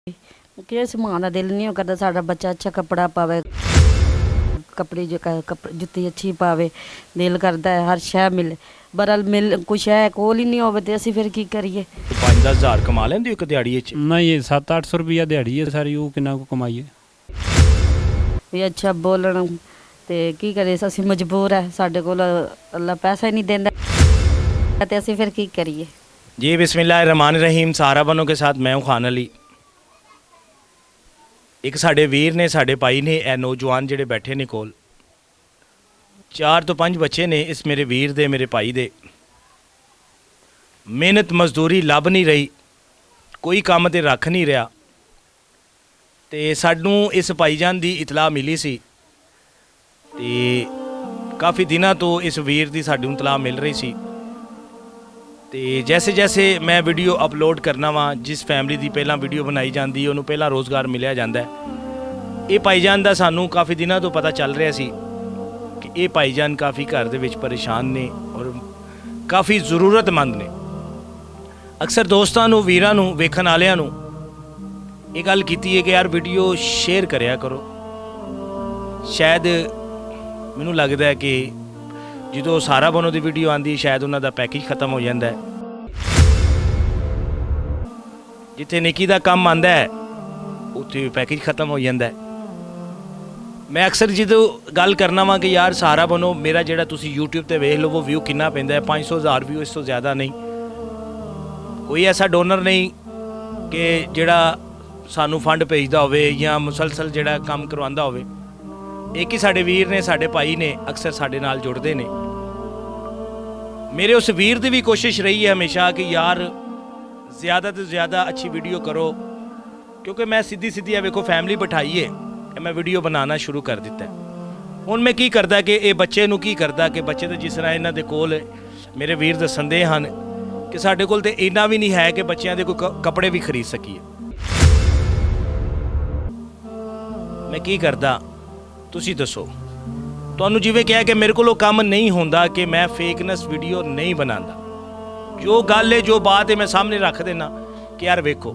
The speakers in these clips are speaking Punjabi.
कि मां का दिल नहीं करता साडा बच्चा अच्छा कपड़ा पावे, कपड़े जो जुत्ती अच्छी पावे, दिल करता है हर शह मिले बरल मिल कोई शह कोल ही नहीं होवे ते असीं फिर की करिए। 5-10 हज़ार कमा लेंदे हो एक दिहाड़ी च? नहीं 700-800 रुपया दिहाड़ी है सारी, वो किन्ना को कमाइए भी अच्छा बोलन ते की करे, असीं मजबूर है, साडे कोल अल्लाह पैसा ही नहीं देंदा ते असीं फिर की करिए। जी बिस्मिल्लाहिर्रहमानिर्रहीम। सहारा बनो के साथ मैं हूँ खान अली। एक साढ़े वीर ने साढ़े भाई ने ए नौजवान जेडे बैठे ने कोल 4 तो 5 बच्चे ने इस मेरे वीर दे मेरे भाई दे। मेहनत मजदूरी लभ नहीं रही, कोई काम ते रख नहीं रहा। ते सानू इस भाईजान दी इतला मिली सी ते काफ़ी दिनों तो इस वीर दी सानू इतला मिल रही सी। ते जैसे जैसे मैं वीडियो अपलोड करना वा, जिस फैमिली की पहला वीडियो बनाई जाती उन्होंने पहला रोज़गार मिलिया जाता है। ये भाईजान का सानू काफ़ी दिनों तो पता चल रहा सी कि ये भाईजान काफ़ी घर दे विच परेशान ने और काफ़ी ज़रूरतमंद ने। अक्सर दोस्तों नू वीरां नू वेखण वालियां नू ये गल कीती है कि यार वीडियो शेयर करया करो। शायद मैनू लगता है कि जो सारा बनो की वीडियो आती शायद उन्हों का पैकेज खत्म हो जाता है। जिथे नेकी का काम आता है उत्थे पैकेज खत्म हो जाता है। मैं अक्सर जो गल करना वा कि यार सहारा बनो मेरा जोड़ा तुम यूट्यूब पर वेख लो वो व्यू कितना पैंदा है, 500,000 व्यू, इस तो ज़्यादा नहीं। कोई ऐसा डोनर नहीं कि जोड़ा सानू फंड भेजता हो या मुसलसल जोड़ा काम करवाता हो। एक ही साढ़े वीर ने साढ़े भाई ने अक्सर साढ़े नाल जुड़ते ने। मेरे उस वीर की भी कोशिश रही है हमेशा कि यार ज़्यादा तो ज़्यादा अच्छी वीडियो करो, क्योंकि मैं सीधी सीधी वेखो फैमिली बिठाई है, मैं वीडियो बनाना शुरू कर दिता है। हुण मैं की करदा कि ये बच्चे नू की करदा कि बच्चे तो जिस तरह इन्हां दे कोल मेरे वीर दस्सदे हन कि साडे कोल ते इन्ना भी नहीं है कि बच्चों के कोई कपड़े भी खरीद सकीए। मैं की करदा तुसी दसो। तुहानू जिवें कहा कि मेरे को काम नहीं होंदा कि मैं फेकनेस वीडियो नहीं बनाता। जो गल है जो बात है मैं सामने रख देना कि यार वेखो।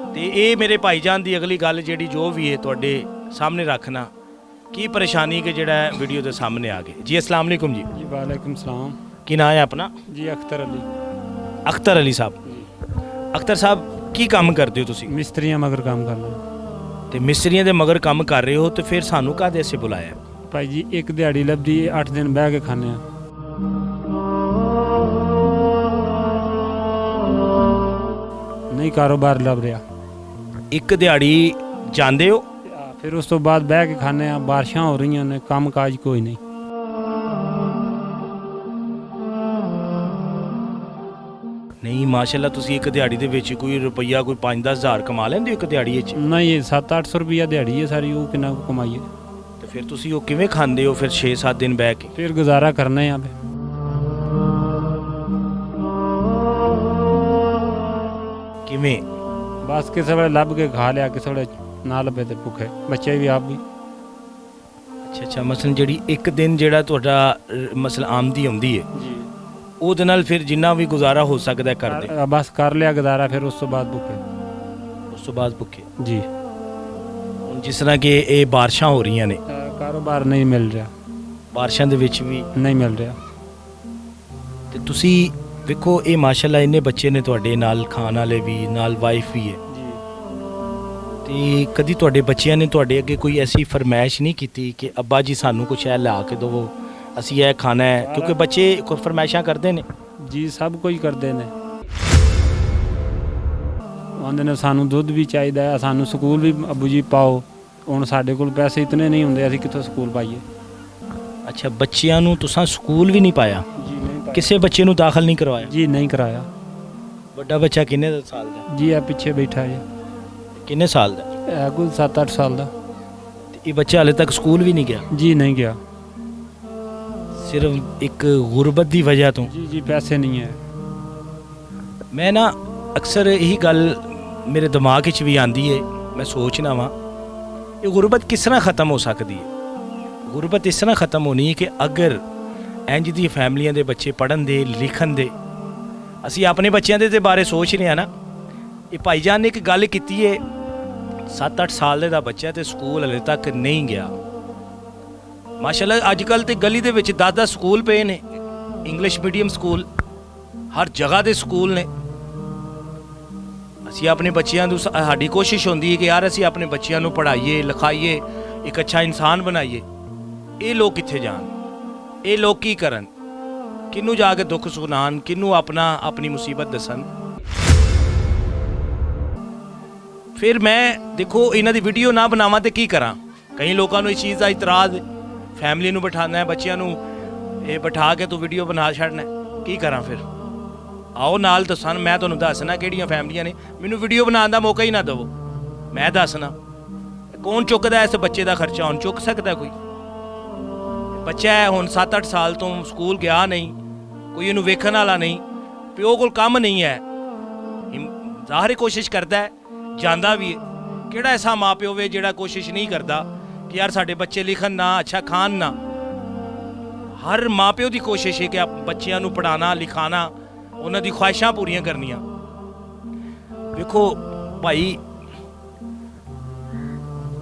तो ये मेरे भाईजान की अगली गल जी जो भी है तुहाडे सामने रखना की परेशानी के जोड़ा वीडियो के सामने आ गए। जी अस्सलाम वालेकुम जी। जी वालेकुम सलाम। की नाम है अपना? जी अख्तर अली। अख्तर अली साहब। अख्तर साहब की काम करते हो तुसी? मिस्त्रियाँ मगर काम करना। तो मिस्त्रियों के मगर काम कर रहे हो तो फिर सानू काहदे से बुलाया? भाई जी एक दिहाड़ी लभदी 8 दिन बह के खाने। नहीं कारोबार लभ रहा। एक दिहाड़ी जांदे हो फिर उस तो बाद बह के खाने। बारिशां हो रही ने, काम काज कोई नहीं। नहीं माशाल्लाह तुसी एक दिहाड़ी दे विच कोई रुपया कोई 5-10 हज़ार कमा लेंदे हो एक दिहाड़ी विच? नहीं 700-800 रुपया दिहाड़ी है सारी, वो किन्ना को कमाइए। तो फिर तुसी वो किवें खांदे हो फिर 6-7 दिन बह के? फिर गुजारा करना यहाँ पे। किवें? बस किसी वे लभ के खा लिया, किसी वे ना लभे तो भुखे बच्चे भी आप भी। अच्छा अच्छा, मसलन जिहड़ी एक दिन जिहड़ा तुहाडा मसला आमदी आउंदी है जी ਉਹਦੇ ਨਾਲ ਫਿਰ ਜਿੰਨਾ ਵੀ ਗੁਜ਼ਾਰਾ ਹੋ ਸਕਦਾ ਕਰਦੇ? बस कर लिया गुजारा, फिर उस तो बाद भुखे। ਉਸ ਤੋਂ ਬਾਅਦ ਭੁੱਖੇ। जी ਹੁਣ ਜਿਸ ਤਰ੍ਹਾਂ ਕਿ ਇਹ ਬਾਰਿਸ਼ਾਂ ਹੋ ਰਹੀਆਂ ਨੇ, कारोबार नहीं मिल रहा। ਬਾਰਿਸ਼ਾਂ ਦੇ ਵਿੱਚ ਵੀ नहीं मिल रहा। ਤੇ ਤੁਸੀਂ ਵੇਖੋ ਇਹ ਮਾਸ਼ਾਅੱਲਾ ਇੰਨੇ ਬੱਚੇ ਨੇ ਤੁਹਾਡੇ ਨਾਲ, ਖਾਣ ਵਾਲੇ ਵੀ ਨਾਲ, ਵਾਈਫ ਵੀ ਹੈ। जी ਤੇ ਕਦੀ ਤੁਹਾਡੇ ਬੱਚਿਆਂ ਨੇ ਤੁਹਾਡੇ ਅੱਗੇ ਕੋਈ ਐਸੀ ਫਰਮਾਇਸ਼ ਨਹੀਂ ਕੀਤੀ ਕਿ ਅੱਬਾ ਜੀ ਸਾਨੂੰ ਕੁਛ ਇਹ ਲਿਆ ਕੇ ਦਿਓ, ਅਸੀਂ ਇਹ ਖਾਣਾ ਹੈ? ਕਿਉਂਕਿ ਬੱਚੇ ਕੋਈ ਫਰਮਾਇਸ਼ਾਂ ਕਰਦੇ ਨੇ। जी सब कुछ करते ने। आंदे ने सानू दुध भी चाहिए, सानू स्कूल भी अबू जी पाओ। हुण साडे कोल पैसे इतने नहीं होंदे, असीं कित्थों स्कूल पाइए। ਅੱਛਾ ਬੱਚਿਆਂ ਨੂੰ ਤੁਸੀਂ ਸਕੂਲ ਵੀ ਨਹੀਂ ਪਾਇਆ? जी नहीं ਕਿਸੇ ਬੱਚੇ ਨੂੰ ਦਾਖਲ ਨਹੀਂ ਕਰਵਾਇਆ? जी नहीं कराया। ਵੱਡਾ ਬੱਚਾ ਕਿੰਨੇ ਸਾਲ ਦਾ? जी है पीछे बैठा है, ਕਿੰਨੇ ਸਾਲ ਦਾ? है कोई 7-8 साल का। ਤੇ ਇਹ ਬੱਚਾ ਹਾਲੇ ਤੱਕ ਸਕੂਲ ਵੀ ਨਹੀਂ ਗਿਆ? जी नहीं गया। सिर्फ एक गुरबत की वजह तो? जी जी पैसे नहीं है। मैं ना अक्सर यही गल मेरे दिमाग च भी आती है, मैं सोचना वा ये गुरबत किस तरह ख़त्म हो सकती है। गुरबत इस तरह ख़त्म होनी है कि अगर इंज दी फैमिलियां दे बच्चे पढ़न दे लिखन दे। असी अपने बच्चों के बारे सोच रहे हैं ना, ਇਹ ਭਾਈਜਾਨ ਨੇ ਇੱਕ ਗੱਲ ਕੀਤੀ ਹੈ 7-8 ਸਾਲ ਦਾ ਬੱਚਾ ਤੇ ਸਕੂਲ ਹਲੇ ਤੱਕ ਨਹੀਂ ਗਿਆ। ਮਾਸ਼ਾਅੱਲਾ ਅੱਜ ਕੱਲ੍ਹ ਤੇ ਗਲੀ ਦੇ ਵਿੱਚ 10-10 ਸਕੂਲ ਪਏ ਨੇ, ਇੰਗਲਿਸ਼ ਮੀਡੀਅਮ ਸਕੂਲ, ਹਰ ਜਗ੍ਹਾ ਦੇ ਸਕੂਲ ਨੇ। ਅਸੀਂ ਆਪਣੇ ਬੱਚਿਆਂ ਨੂੰ, ਸਾਡੀ ਕੋਸ਼ਿਸ਼ ਹੁੰਦੀ ਹੈ ਕਿ ਯਾਰ ਅਸੀਂ ਆਪਣੇ ਬੱਚਿਆਂ ਨੂੰ ਪੜ੍ਹਾਈਏ ਲਿਖਾਈਏ, ਇੱਕ ਅੱਛਾ ਇਨਸਾਨ ਬਣਾਈਏ। ਇਹ ਲੋਕ ਕਿੱਥੇ ਜਾਣ, ਇਹ ਲੋਕ ਕੀ ਕਰਨ, ਕਿਹਨੂੰ ਜਾ ਕੇ ਦੁੱਖ ਸੁਣਾਉਣ, ਕਿਹਨੂੰ ਆਪਣੀ ਮੁਸੀਬਤ ਦੱਸਣ। ਫਿਰ ਮੈਂ ਦੇਖੋ ਇਹਨਾਂ ਦੀ ਵੀਡੀਓ ਨਾ ਬਣਾਵਾਂ ਤੇ ਕੀ ਕਰਾਂ। ਕਈ ਲੋਕਾਂ ਨੂੰ ਇਸ ਚੀਜ਼ ਦਾ ਇਤਰਾਜ਼, ਫੈਮਿਲੀ ਨੂੰ ਬਿਠਾਉਣਾ ਹੈ, ਬੱਚਿਆਂ ਨੂੰ ਇਹ ਬਿਠਾ ਕੇ ਤੂੰ ਵੀਡੀਓ ਬਣਾ ਛੱਡਣਾ, ਕੀ ਕਰਾਂ ਫਿਰ। ਆਓ ਨਾਲ ਦੱਸਣ, ਮੈਂ ਤੁਹਾਨੂੰ ਦੱਸਣਾ ਕਿਹੜੀਆਂ ਫੈਮਲੀਆਂ ਨੇ। ਮੈਨੂੰ ਵੀਡੀਓ ਬਣਾਉਣ ਦਾ ਮੌਕਾ ਹੀ ਨਾ ਦਿਵੋ, ਮੈਂ ਦੱਸਣਾ ਕੌਣ ਚੁੱਕਦਾ ਇਸ ਬੱਚੇ ਦਾ ਖਰਚਾ। ਹੁਣ ਚੁੱਕ ਸਕਦਾ ਕੋਈ ਬੱਚਾ ਹੈ, ਹੁਣ 7-8 ਸਾਲ ਤੋਂ ਸਕੂਲ ਗਿਆ ਨਹੀਂ, ਕੋਈ ਇਹਨੂੰ ਵੇਖਣ ਵਾਲਾ ਨਹੀਂ, ਪਿਓ ਕੋਲ ਕੰਮ ਨਹੀਂ ਹੈ, ਜ਼ਾਹਰ ਕੋਸ਼ਿਸ਼ ਕਰਦਾ ਹੈ, ਜਾਂਦਾ ਵੀ ਹੈ। ਕਿਹੜਾ ਐਸਾ ਮਾਂ ਪਿਓ ਵੇ ਜਿਹੜਾ ਕੋਸ਼ਿਸ਼ ਨਹੀਂ ਕਰਦਾ ਕਿ ਯਾਰ ਸਾਡੇ ਬੱਚੇ ਲਿਖਣ ਨਾ, ਅੱਛਾ ਖਾਣ ਨਾ। ਹਰ ਮਾਂ ਪਿਓ ਦੀ ਕੋਸ਼ਿਸ਼ ਹੈ ਕਿ ਬੱਚਿਆਂ ਨੂੰ ਪੜ੍ਹਾਉਣਾ ਲਿਖਾਉਣਾ, ਉਹਨਾਂ ਦੀ ਖੁਆਇਸ਼ਾਂ ਪੂਰੀਆਂ ਕਰਨੀਆਂ। ਵੇਖੋ ਭਾਈ,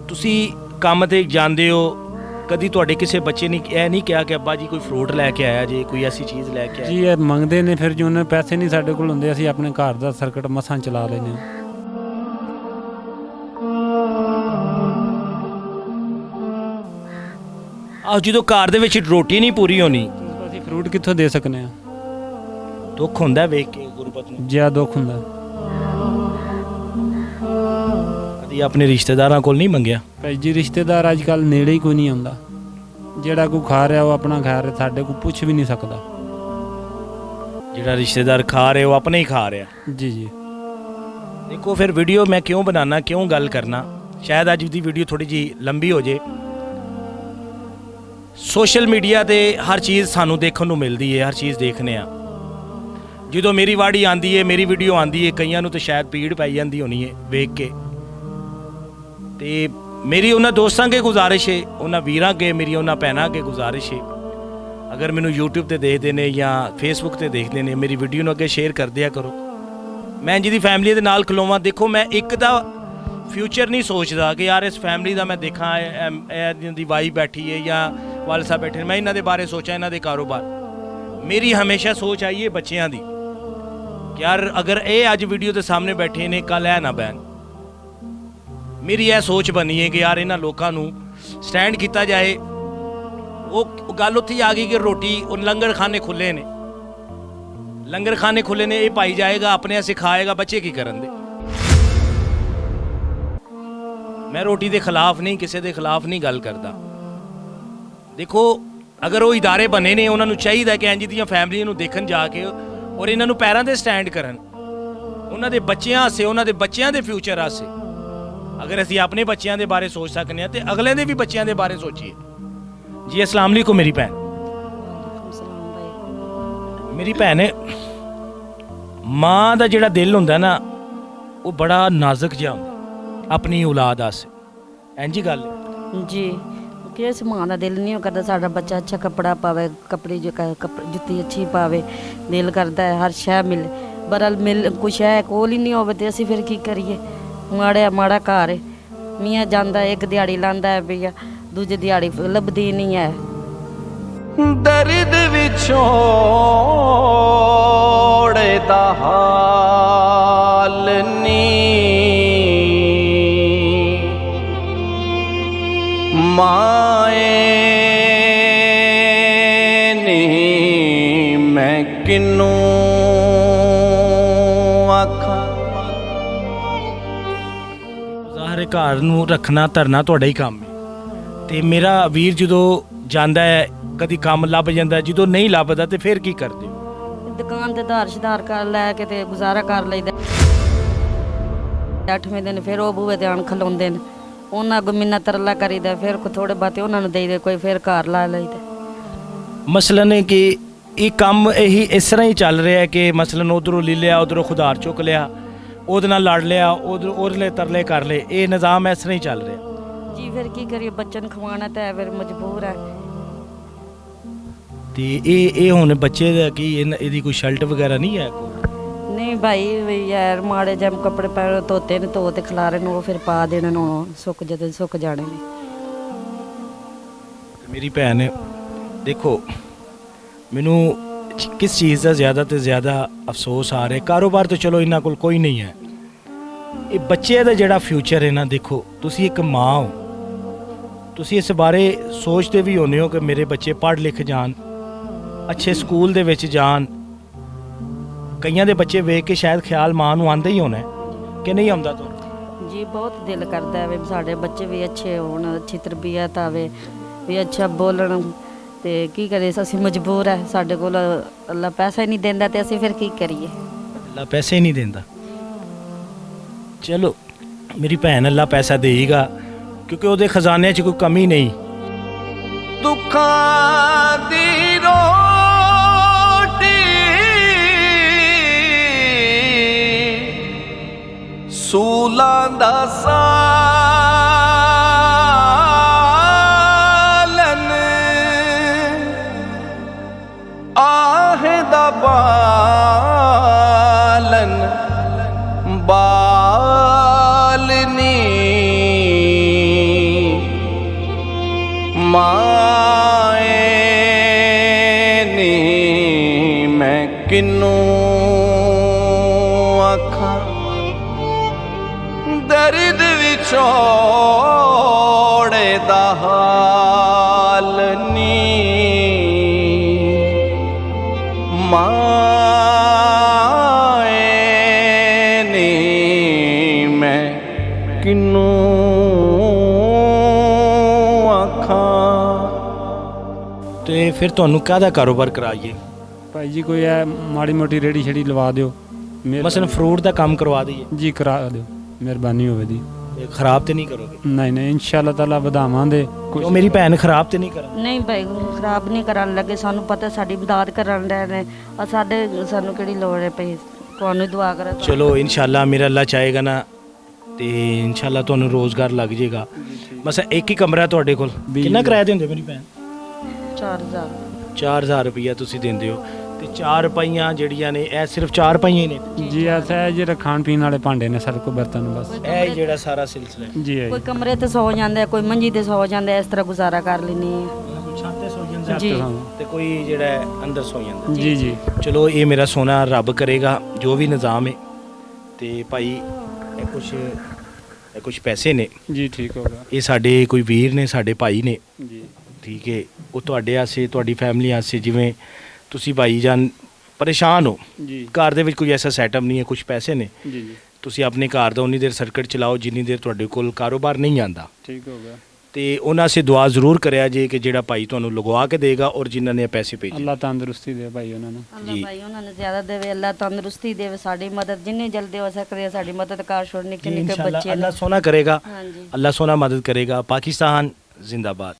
ਤੁਸੀਂ ਕੰਮ ਤੇ ਜਾਂਦੇ ਹੋ, ਕਦੀ ਤੁਹਾਡੇ ਕਿਸੇ ਬੱਚੇ ਨੇ ਇਹ ਨਹੀਂ ਕਿਹਾ ਕਿ ਅੱਬਾ ਜੀ ਕੋਈ ਫਰੂਟ ਲੈ ਕੇ ਆਇਆ ਜੇ, ਕੋਈ ਐਸੀ ਚੀਜ਼ ਲੈ ਕੇ ਆਇਆ ਜੀ? ਇਹ ਮੰਗਦੇ ਨੇ, ਫਿਰ ਜੇ ਉਹਨਾਂ ਪੈਸੇ ਨਹੀਂ ਸਾਡੇ ਕੋਲ ਹੁੰਦੇ ਅਸੀਂ ਆਪਣੇ ਘਰ ਦਾ ਸਰਕਟ ਮਸਾਂ ਚਲਾ ਲੈਂਦੇ ਹਾਂ। ਆਹ ਜਦੋਂ ਘਰ ਦੇ ਵਿੱਚ ਰੋਟੀ ਨਹੀਂ ਪੂਰੀ ਹੋਣੀ, ਅਸੀਂ ਫਰੂਟ ਕਿੱਥੋਂ ਦੇ ਸਕਨੇ ਆ? ਦੁੱਖ ਹੁੰਦਾ ਵੇਖ ਕੇ ਗੁਰਬਤ ਨੂੰ, ਜਿਆ ਦੁੱਖ ਹੁੰਦਾ। ਕਦੀ ਆਪਣੇ ਰਿਸ਼ਤੇਦਾਰਾਂ ਕੋਲ ਨਹੀਂ ਮੰਗਿਆ? ਭਾਈ ਜੀ ਰਿਸ਼ਤੇਦਾਰ ਅੱਜ ਕੱਲ੍ਹ ਨੇੜੇ ਹੀ ਕੋਈ ਨਹੀਂ ਆਉਂਦਾ। ਜਿਹੜਾ ਕੋਈ ਖਾ ਰਿਹਾ ਉਹ ਆਪਣਾ ਖਾ ਰਿਹਾ, ਸਾਡੇ ਕੋਲ ਪੁੱਛ ਵੀ ਨਹੀਂ ਸਕਦਾ। ਜਿਹੜਾ ਰਿਸ਼ਤੇਦਾਰ ਖਾ ਰਿਹਾ ਉਹ ਆਪਣੇ ਹੀ ਖਾ ਰਿਹਾ। ਜੀ ਜੀ। ਦੇਖੋ ਫਿਰ ਵੀਡੀਓ ਮੈਂ ਕਿਉਂ ਬਣਾਉਣਾ, ਕਿਉਂ ਗੱਲ ਕਰਨਾ, ਸ਼ਾਇਦ ਅੱਜ ਦੀ ਵੀਡੀਓ ਥੋੜੀ ਜੀ ਲੰਬੀ ਹੋ ਜੇ। ਸੋਸ਼ਲ ਮੀਡੀਆ ਤੇ ਹਰ ਚੀਜ਼ ਸਾਨੂੰ ਦੇਖਣ ਨੂੰ ਮਿਲਦੀ ਹੈ, ਹਰ ਚੀਜ਼ ਦੇਖਦੇ ਆ। ਜਦੋਂ ਮੇਰੀ ਵਾੜੀ ਆਂਦੀ ਹੈ, ਮੇਰੀ ਵੀਡੀਓ ਆਂਦੀ ਹੈ, ਕਈਆਂ ਨੂੰ ਤਾਂ ਸ਼ਾਇਦ ਪੀੜ ਪੈ ਜਾਂਦੀ ਹੋਣੀ ਹੈ ਵੇਖ ਕੇ। ਤੇ ਮੇਰੀ ਉਹਨਾਂ ਦੋਸਤਾਂ ਅੱਗੇ ਗੁਜ਼ਾਰਿਸ਼ ਹੈ, ਉਹਨਾਂ ਵੀਰਾਂ ਅੱਗੇ, ਮੇਰੀ ਉਹਨਾਂ ਭੈਣਾਂ ਅੱਗੇ ਗੁਜ਼ਾਰਿਸ਼ ਹੈ, ਅਗਰ ਮੈਨੂੰ YouTube ਤੇ ਦੇਖਦੇ ਨੇ ਜਾਂ Facebook ਤੇ ਦੇਖਦੇ ਨੇ, ਮੇਰੀ ਵੀਡੀਓ ਨੂੰ ਅੱਗੇ ਸ਼ੇਅਰ ਕਰ ਦਿਆ ਕਰੋ। ਮੈਂ ਜਿਹਦੀ ਫੈਮਿਲੀ ਦੇ ਨਾਲ ਖਲੋਵਾਂ। ਦੇਖੋ ਮੈਂ ਇੱਕ ਦਾ ਫਿਊਚਰ ਨਹੀਂ ਸੋਚਦਾ ਕਿ ਯਾਰ ਇਸ ਫੈਮਿਲੀ ਦਾ ਮੈਂ ਦੇਖਾਂ, ਇਹਨਾਂ ਦੀ ਵਾਈ ਬੈਠੀ ਹੈ ਜਾਂ ਵਾਲ ਸਾਹਿਬ ਬੈਠੇ ਨੇ, ਮੈਂ ਇਹਨਾਂ ਦੇ ਬਾਰੇ ਸੋਚਾਂ, ਇਹਨਾਂ ਦੇ ਕਾਰੋਬਾਰ। ਮੇਰੀ ਹਮੇਸ਼ਾ ਸੋਚ ਆਈ ਹੈ ਬੱਚਿਆਂ ਦੀ ਕਿ ਯਾਰ ਅਗਰ ਇਹ ਅੱਜ ਵੀਡੀਓ ਦੇ ਸਾਹਮਣੇ ਬੈਠੇ ਨੇ, ਕੱਲ੍ਹ ਇਹ ਨਾ ਬਹਿਣ। ਮੇਰੀ ਇਹ ਸੋਚ ਬਣੀ ਹੈ ਕਿ ਯਾਰ ਇਹਨਾਂ ਲੋਕਾਂ ਨੂੰ ਸਟੈਂਡ ਕੀਤਾ ਜਾਏ। ਉਹ ਗੱਲ ਉੱਥੇ ਆ ਗਈ ਕਿ ਰੋਟੀ, ਉਹ ਲੰਗਰ ਖਾਨੇ ਖੁੱਲ੍ਹੇ ਨੇ, ਲੰਗਰ ਖਾਨੇ ਖੁੱਲ੍ਹੇ ਨੇ, ਇਹ ਪਾਈ ਜਾਏਗਾ, ਆਪਣੇ ਸਿਖਾਏਗਾ, ਬੱਚੇ ਕੀ ਕਰਨ ਦੇ। ਮੈਂ ਰੋਟੀ ਦੇ ਖਿਲਾਫ ਨਹੀਂ, ਕਿਸੇ ਦੇ ਖਿਲਾਫ ਨਹੀਂ ਗੱਲ ਕਰਦਾ। ਦੇਖੋ ਅਗਰ ਉਹ ਇਦਾਰੇ ਬਣੇ ਨੇ, ਉਹਨਾਂ ਨੂੰ ਚਾਹੀਦਾ ਕਿ ਇੰਝ ਦੀਆਂ ਫੈਮਲੀਆਂ ਨੂੰ ਦੇਖਣ ਜਾ ਕੇ ਔਰ ਇਹਨਾਂ ਨੂੰ ਪੈਰਾਂ 'ਤੇ ਸਟੈਂਡ ਕਰਨ, ਉਹਨਾਂ ਦੇ ਬੱਚਿਆਂ ਵਾਸਤੇ, ਉਹਨਾਂ ਦੇ ਬੱਚਿਆਂ ਦੇ ਫਿਊਚਰ ਵਾਸਤੇ। ਅਗਰ ਅਸੀਂ ਆਪਣੇ ਬੱਚਿਆਂ ਦੇ ਬਾਰੇ ਸੋਚ ਸਕਨੇ ਹਾਂ ਤੇ ਅਗਲੇ ਦੇ ਵੀ ਬੱਚਿਆਂ ਦੇ ਬਾਰੇ ਸੋਚੀਏ। ਜੀ ਅਸਲਾਮ ਅਲੈਕੁਮ ਮੇਰੀ ਭੈਣ। ਮੇਰੀ ਭੈਣ, ਮਾਂ ਦਾ ਜਿਹੜਾ ਦਿਲ ਹੁੰਦਾ ਨਾ, ਉਹ ਬੜਾ ਨਾਜ਼ੁਕ ਜਿਹਾ ਹੁੰਦਾ ਆਪਣੀ ਔਲਾਦ ਵਾਸਤੇ। ਇੰਝ ਗੱਲ ਜੀ ਕਿ ਇਸ ਮਾਂ ਦਾ ਦਿਲ ਨਹੀਂ ਕਰਦਾ ਸਾਡਾ ਬੱਚਾ ਅੱਛਾ ਕੱਪੜਾ ਪਾਵੇ, ਜੁੱਤੀ ਅੱਛੀ ਪਾਵੇ। ਦਿਲ ਕਰਦਾ ਹੈ ਹਰ ਸ਼ੈ ਮਿਲੇ, ਬਰਲ ਮਿਲ ਕੁਛ ਹੈ ਕੋਲ ਹੀ ਨਹੀਂ ਹੋਵੇ ਤੇ ਅਸੀਂ ਫਿਰ ਕੀ ਕਰੀਏ। ਮਾੜਾ ਘਰ ਹੈ, ਮੀਆਂ ਜਾਂਦਾ ਇੱਕ ਦਿਹਾੜੀ ਲਾਂਦਾ ਹੈ ਭਈਆ, ਦੂਜੀ ਦਿਹਾੜੀ ਲੱਭਦੀ ਨਹੀਂ ਹੈ। ਦਰਦ ਵਿਛੋੜੇ ਦਾ ਹਾਲ ਨੀ ਮਾਏ ਨੀ ਮੈਂ ਕਿਨੂੰ ਆਖਾਂ। ਜ਼ਾਹਰ ਘਰ ਨੂੰ ਰੱਖਣਾ ਧਰਨਾ ਤੁਹਾਡਾ ਹੀ ਕੰਮ ਹੈ। ਤੇ ਮੇਰਾ ਵੀਰ ਜਦੋਂ ਜਾਂਦਾ ਹੈ, ਕਦੀ ਕੰਮ ਲੱਭ ਜਾਂਦਾ, ਜਦੋਂ ਨਹੀਂ ਲੱਭਦਾ ਤੇ ਫਿਰ ਕੀ ਕਰਦੇ ਹੋ? ਦੁਕਾਨ ਤੇ ਧਾਰ ਕਰ ਲੈ ਕੇ ਤੇ ਗੁਜ਼ਾਰਾ ਕਰ ਲਈਦਾ। 8ਵੇਂ ਦਿਨ ਫਿਰ ਉਹ ਬੂਹੇ ਤੇ ਆਣ ਖਲੋਂਦੇ ਨੇ, ਉਹਨਾਂ ਅੱਗੋਂ ਮਿੰਨਾ ਤਰਲਾ ਕਰੀਦਾ, ਫਿਰ ਥੋੜੇ ਬਾਤੇ ਉਹਨਾਂ ਨੂੰ ਦੇਈਦੇ, ਕੋਈ ਫਿਰ ਘਰ ਲਾ ਲਈਦਾ। ਮਸਲਨ ਹੈ ਕਿ ਇਹ ਕੰਮ ਇਹੀ ਇਸ ਤਰ੍ਹਾਂ ਹੀ ਚੱਲ ਰਿਹਾ ਹੈ ਕਿ ਮਸਲਨ ਉਧਰੋਂ ਲੈ ਲਿਆ, ਉਧਰੋਂ ਖੁਦਾਰ ਚੁੱਕ ਲਿਆ, ਉਹਦੇ ਨਾਲ ਲੜ ਲਿਆ, ਉਧਰ ਉਰਲੇ ਤਰਲੇ ਕਰ ਲਏ, ਇਹ ਨਿਜ਼ਾਮ ਇਸ ਤਰ੍ਹਾਂ ਹੀ ਚੱਲ ਰਿਹਾ ਜੀ। ਫਿਰ ਕੀ ਕਰੀਏ, ਬੱਚੇ ਨੂੰ ਖਵਾਉਣਾ ਤਾਂ ਹੈ, ਫਿਰ ਮਜਬੂਰ ਹੈ। ਤੇ ਇਹ ਹੁਣ ਬੱਚੇ ਦਾ ਕੀ ਇਹਦੀ ਕੋਈ ਸ਼ਲਟ ਵਗੈਰਾ ਨਹੀਂ ਹੈ? ਨਹੀਂ ਭਾਈ ਵੀ ਯਾਰ ਮਾੜੇ ਜਿਹੇ ਕੱਪੜੇ ਪਾ ਧੋਤੇ ਨੇ ਧੋ ਤੇ ਖਿਲਾਰੇ ਨੂੰ ਉਹ ਫਿਰ ਪਾ ਦੇਣੇ ਨੂੰ ਸੁੱਕ ਜਦੋਂ ਸੁੱਕ ਜਾਣੇ ਨੇ। ਮੇਰੀ ਭੈਣ ਦੇਖੋ ਮੈਨੂੰ ਕਿਸ ਚੀਜ਼ ਦਾ ਜ਼ਿਆਦਾ ਤੋਂ ਜ਼ਿਆਦਾ ਅਫਸੋਸ ਆ ਰਿਹਾ, ਕਾਰੋਬਾਰ ਤਾਂ ਚਲੋ ਇਹਨਾਂ ਕੋਲ ਕੋਈ ਨਹੀਂ ਹੈ, ਇਹ ਬੱਚੇ ਦਾ ਜਿਹੜਾ ਫਿਊਚਰ ਹੈ ਨਾ, ਦੇਖੋ ਤੁਸੀਂ ਇੱਕ ਮਾਂ ਹੋ, ਤੁਸੀਂ ਇਸ ਬਾਰੇ ਸੋਚਦੇ ਵੀ ਹੁੰਦੇ ਹੋ ਕਿ ਮੇਰੇ ਬੱਚੇ ਪੜ੍ਹ ਲਿਖ ਜਾਣ, ਅੱਛੇ ਸਕੂਲ ਦੇ ਵਿੱਚ ਜਾਣ। ਕਈਆਂ ਦੇ ਬੱਚੇ ਵੇਖ ਕੇ ਸ਼ਾਇਦ ਖਿਆਲ ਮਾਂ ਨੂੰ ਆਉਂਦਾ ਹੀ ਹੋਣਾ ਕਿ ਨਹੀਂ ਆਉਂਦਾ ਤੁਹਾਨੂੰ? ਜੀ ਬਹੁਤ ਦਿਲ ਕਰਦਾ ਹੈ ਵੀ ਸਾਡੇ ਬੱਚੇ ਵੀ ਅੱਛੇ ਹੋਣ, ਅੱਛੀ ਤਰਬੀਅਤ ਆਵੇ, ਵੀ ਅੱਛਾ ਬੋਲਣ, ਤੇ ਕੀ ਕਰੇ ਅਸੀਂ ਮਜਬੂਰ ਹੈ, ਸਾਡੇ ਕੋਲ ਅੱਲਾ ਪੈਸਾ ਹੀ ਨਹੀਂ ਦਿੰਦਾ ਤੇ ਅਸੀਂ ਫਿਰ ਕੀ ਕਰੀਏ। ਅੱਲਾ ਪੈਸੇ ਹੀ ਨਹੀਂ ਦਿੰਦਾ। ਚਲੋ ਮੇਰੀ ਭੈਣ ਅੱਲਾ ਪੈਸਾ ਦੇਗਾ ਕਿਉਂਕਿ ਉਹਦੇ ਖਜ਼ਾਨੇ 'ਚ ਕੋਈ ਕਮੀ ਨਹੀਂ। ਦੁੱਖਾਂ ਦੀ ਰੋਟੀ ਸੂਲਾਂ ਦਾ ਸਾਲਨ ਆਹ ਦਾ ਬਾਲਨ ਬਾਲਨੀ ਮਾਏ ਨੀ ਮੈਂ ਕਿਨੂੰ ਆਖਾਂ ਦਰਦ ਵਿਛੋੜੇ ਦਾ ਹਾਲ ਨੀ ਮਾਏ ਨੀ ਮੈਂ ਕਿਨੂੰ ਤੇ ਫਿਰ ਤੁਹਾਨੂੰ ਕਾਹਦਾ ਕਾਰੋਬਾਰ ਕਰਾਈਏ? ਭਾਈ ਜੀ ਕੋਈ ਐ ਮਾੜੀ ਮੋਟੀ ਰੇੜੀ ਛੜੀ ਲਵਾ ਦਿਓ, ਮਸਲਨ ਫਰੂਟ ਦਾ ਕੰਮ ਕਰਵਾ ਦਈਏ? ਜੀ ਕਰਾ ਦਿਓ, ਮਿਹਰਬਾਨੀ ਹੋਵੇ ਦੀ। ਤੇ ਖਰਾਬ ਤੇ ਨਹੀਂ ਕਰੋਗੇ? ਨਹੀਂ ਨਹੀਂ ਇਨਸ਼ਾਅੱਲਾ ਤਾਲਾ ਵਧਾਵਾਂਗੇ। ਉਹ ਮੇਰੀ ਭੈਣ ਖਰਾਬ ਤੇ ਨਹੀਂ ਕਰਾਂ? ਨਹੀਂ ਭਾਈ ਖਰਾਬ ਨਹੀਂ ਕਰਨ ਲੱਗੇ, ਸਾਨੂੰ ਪਤਾ ਸਾਡੀ ਮਦਦ ਕਰਨ ਰਹੇ ਨੇ, ਸਾਨੂੰ ਕਿਹੜੀ ਲੋੜ ਹੈ ਭਾਈ, ਤੁਹਾਨੂੰ ਦੁਆ ਕਰਾਂ। ਚਲੋ ਇਨਸ਼ਾਅੱਲਾ ਮੇਰਾ ਅੱਲਾ ਚਾਹੇਗਾ ਨਾ ਤੇ ਇਨਸ਼ਾਅੱਲਾ ਤੁਹਾਨੂੰ ਰੋਜ਼ਗਾਰ ਲੱਗ ਜਾਏਗਾ। ਬਸ ਇੱਕ ਹੀ ਕਮਰਾ ਤੁਹਾਡੇ ਕੋਲ, ਕਿੰਨਾ ਕਿਰਾਇਆ ਦਿੰਦੇ ਹੋ ਮੇਰੀ ਭੈਣ? 4000 4000 ਰੁਪਈਆ ਤੁਸੀਂ ਦਿੰਦੇ ਹੋ ਤੇ 4 ਰੁਪਈਆਂ ਜਿਹੜੀਆਂ ਨੇ ਇਹ ਸਿਰਫ 4 ਰੁਪਈਏ ਨੇ? ਜੀ ਐਸਾ ਹੈ ਜਿਹੜਾ ਖਾਣ ਪੀਣ ਵਾਲੇ ਭਾਂਡੇ ਨੇ ਸਾਡੇ ਕੋਲ ਬਰਤਨ ਬਸ ਇਹ ਹੀ ਜਿਹੜਾ ਸਾਰਾ ਸਿਲਸਿਲਾ ਹੈ। ਜੀ ਹੈ ਕੋਈ ਕਮਰੇ ਤੇ ਸੌ ਜਾਂਦਾ, ਕੋਈ ਮੰਜੀ ਤੇ ਸੌ ਜਾਂਦਾ, ਇਸ ਤਰ੍ਹਾਂ ਗੁਜ਼ਾਰਾ ਕਰ ਲੈਂਦੀ ਹੈ। ਕੋਈ ਛੱਤ ਤੇ ਸੌ ਜਾਂਦਾ ਜੀ ਤੇ ਕੋਈ ਜਿਹੜਾ ਹੈ ਅੰਦਰ ਸੌ ਜਾਂਦਾ। ਜੀ ਜੀ ਚਲੋ ਇਹ ਮੇਰਾ ਸੋਨਾ ਰੱਬ ਕਰੇਗਾ ਜੋ ਵੀ ਨਿਜ਼ਾਮ ਹੈ। ਤੇ ਭਾਈ ਇਹ ਕੁਛ ਪੈਸੇ ਨੇ, ਜੀ ਠੀਕ ਹੋਗਾ ਇਹ ਸਾਡੇ ਕੋਈ ਵੀਰ ਨੇ, ਸਾਡੇ ਭਾਈ ਨੇ, ਜੀ ਠੀਕ ਹੈ, ਉਹ ਤੁਹਾਡੇ ਆਸੇ ਤੁਹਾਡੀ ਫੈਮਿਲੀ ਆਸੇ, ਜਿਵੇਂ ਤੁਸੀਂ ਭਾਈ ਜਾਨ ਪਰੇਸ਼ਾਨ ਹੋ, ਜੀ ਘਰ ਦੇ ਵਿੱਚ ਕੋਈ ਐਸਾ ਸੈਟਅਪ ਨਹੀਂ ਹੈ, ਕੁਝ ਪੈਸੇ ਨੇ, ਜੀ ਜੀ ਤੁਸੀਂ ਆਪਣੇ ਘਰ ਦਾ ਉਨੀ ਦੇਰ ਸਰਕਟ ਚਲਾਓ ਜਿੰਨੀ ਦੇਰ ਤੁਹਾਡੇ ਕੋਲ ਕਾਰੋਬਾਰ ਨਹੀਂ ਆਂਦਾ। ਠੀਕ ਹੋਗਾ। ਤੇ ਉਹਨਾਂ ਸੇ ਦੁਆ ਜ਼ਰੂਰ ਕਰਿਆ ਜੇ ਕਿ ਜਿਹੜਾ ਭਾਈ ਤੁਹਾਨੂੰ ਲਗਵਾ ਕੇ ਦੇਗਾ ਔਰ ਜਿਨ੍ਹਾਂ ਨੇ ਪੈਸੇ ਭੇਜੇ। ਅੱਲਾ ਤੰਦਰੁਸਤੀ ਦੇ ਭਾਈ ਉਹਨਾਂ ਨੂੰ। ਅੱਲਾ ਜੀ। ਭਾਈ ਉਹਨਾਂ ਨੂੰ ਜ਼ਿਆਦਾ ਦੇਵੇ, ਅੱਲਾ ਤੰਦਰੁਸਤੀ ਦੇਵੇ, ਸਾਡੀ ਮਦਦ ਜਿੰਨੀ ਜਲਦੀ ਹੋ ਸਕਦੀ ਸਾਡੀ ਮਦਦ ਕਰ ਛੋੜ, ਨਿੱਕੇ ਨਿੱਕੇ इंशाल्लाह ਬੱਚੇ अल्लाह सोना करेगा, ਹਾਂਜੀ। अल्लाह सोना मदद करेगा। पाकिस्तान जिंदाबाद।